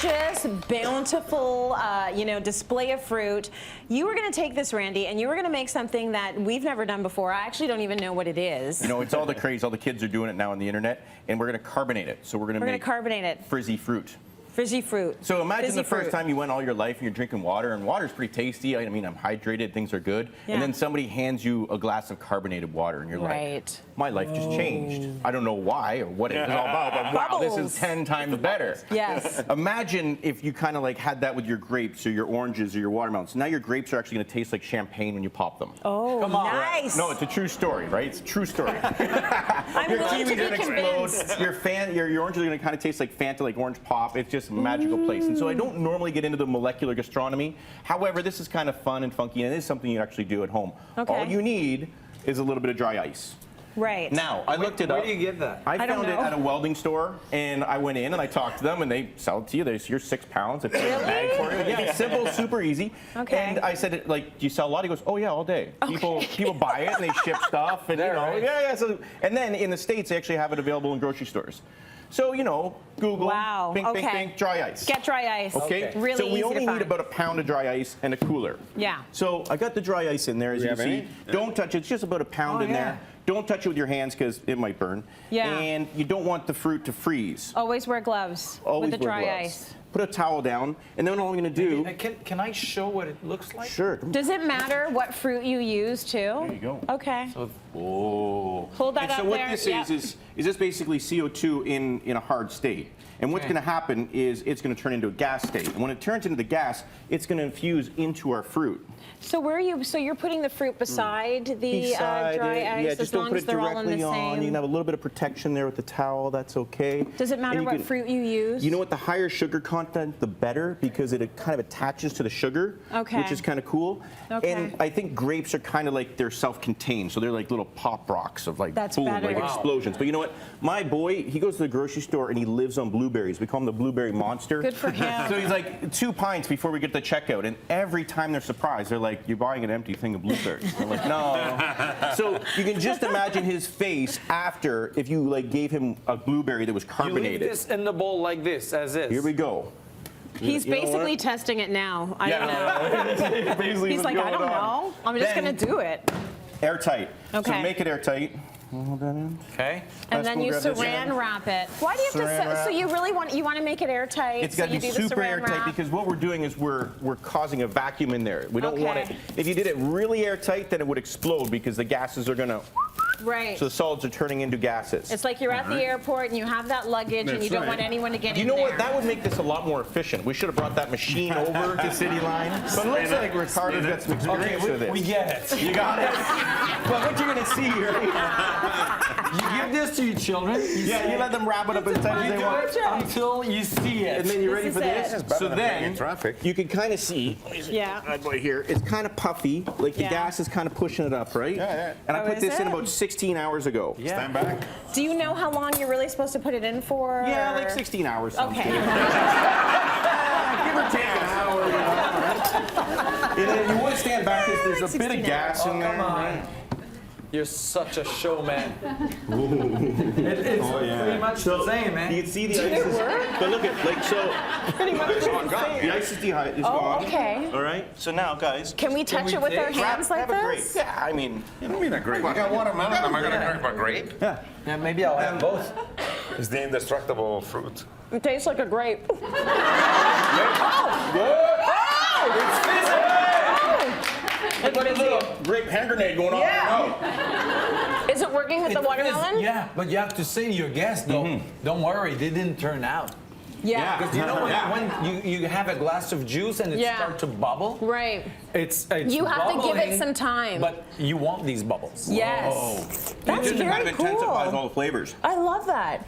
gorgeous, bountiful, you know, display of fruit. You were going to take this, Randy, and you were going to make something that we've never done before. I actually don't even know what it is. You know, it's all the craze. All the kids are doing it now on the internet, and we're going to carbonate it. So we're going to carbonate it. Frizzy fruit. Frizzy fruit. So imagine Fizzy the first fruit. time you went all your life and you're drinking water, and water's pretty tasty. I mean, I'm hydrated, things are good. Yeah. And then somebody hands you a glass of carbonated water, and you're like, my life just changed. I don't know why or what it was all about, but wow, this is 10 times better. Yes. Imagine if you kind of like had that with your grapes or your oranges or your watermelons. Now your grapes are actually going to taste like champagne when you pop them. Oh, come on. Nice. No, it's a true story, right? It's a true story. I'm Your willing to kiwis be are going to convinced. explode. Your oranges are going to kind of taste like Fanta, like orange pop. It's just a magical place. And so I don't normally get into the molecular gastronomy. However, this is kind of fun and funky, and it is something you actually do at home. Okay. All you need is a little bit of dry ice. Right. Now, I looked it up. Where do you get that? I don't found it know. at a welding store, and I went in and I talked to them, and they sell it to you. They say, here's 6 pounds. They put it in a bag for you. Yeah, it's simple, super easy. Okay. And I said, like, do you sell a lot? He goes, oh yeah, all day. Okay. People buy it and they ship stuff, and you know, Right. yeah. So, and then in the States, they actually have it available in grocery stores. So, you know, Google, Wow. bing, Okay. bing, bing, dry ice. Get dry ice. Okay. Really so we easy only to need find. about a pound of dry ice and a cooler. Yeah. So I got the dry ice in there, as you can see. Don't touch it. It's just about a pound in there. Don't touch it with your hands because it might burn. Yeah. And you don't want the fruit to freeze. Always wear gloves Always with the wear dry gloves. ice. Put a towel down, and then all I'm going to do. Can I show what it looks like? Sure. Does it matter what fruit you use too? There you go. Okay. So, Oh. Hold that and so up what there. this Yep. is this basically CO2 in a hard state. And what's Okay. going to happen is it's going to turn into a gas state. And when it turns into the gas, it's going to infuse into our fruit. So where are you? So you're putting the fruit beside the Beside dry it, ice, yeah, as just don't long put as it they're all in the directly on. same. You can have a little bit of protection there with the towel. That's okay. Does it And matter you what can- fruit you use? You know what? The higher sugar content, the better, because it kind of attaches to the sugar, Okay. which is kind of cool. Okay. And I think grapes are kind of like they're self-contained, so they're like little pop rocks of like That's boom, better. like Wow. explosions. But you know what? My boy, he goes to the grocery store and he lives on blueberries. We call him the blueberry monster. Good for him. So he's like 2 pints before we get to checkout, and every time they're surprised, they're like, "You're buying an empty thing of blueberries." I'm like, "No." So you can just imagine his face after if you like gave him a blueberry that was you leave carbonated. this in the bowl like this, as is. Here we go. He's You know basically what? testing it now. I don't know. Basically He's what's like, I going don't on. know. I'm just Then- going to do it. Airtight. Okay. So make it airtight. Hold that in. Okay. And then We'll you grab this saran in. wrap it. Why do you have Saran to? wrap. So you really want to make it airtight? It's so got to you be do the super saran airtight wrap? because what we're doing is we're causing a vacuum in there. We don't want it. Okay. If you did it really airtight, then it would explode because the gases are gonna. Right. So the solids are turning into gases. It's like you're at the airport and you have that luggage and you don't want anyone to get You in know there. what? That would make this a lot more efficient. We should have brought that machine over to City Line. But it looks like Ricardo's got some experience with it. We get it. You got it. But what you're gonna see here. You give this to your children. Yeah, you let them wrap it up as tight as they want. Until you see it. And then you ready is for it. this? So then you can kind of see. Yeah. Bad boy here. It's kind of puffy, like the Yeah. gas is kind of pushing it up, right? Yeah. And I Oh, put is this in it? about 16 hours ago. Yeah. Stand back. Do you know how long you're really supposed to put it in for? Yeah, or- like 16 hours. sounds Okay. good. Give or take an hour. You know. And then you want to stand back because there's a bit of 16 gas in there. Come on. You're such a showman. It's pretty much the same, man. You can see the ice is, but look at like so. Pretty much It's gone. The ice is Oh, gone. okay. All right. So now, guys, Can we touch we it with our take- hands like grab a grape. this? Yeah, I mean, You don't mean a grape. You got watermelon. Am I going to drink a grape? yeah. Yeah, maybe I'll have both. It's the indestructible fruit. It tastes like a grape. It's like a little grape hand grenade going on. Yeah. Is it working with the watermelon? Yeah, but you have to say to your guests, though, don't worry, they didn't turn out. Yeah. Because you know Yeah. when you have a glass of juice and it Yeah. starts to bubble, Right. it's You have to give it bubbling, some time. But you want these bubbles. Yes. That's It just very kind of intensifies cool. all the flavors. I love that.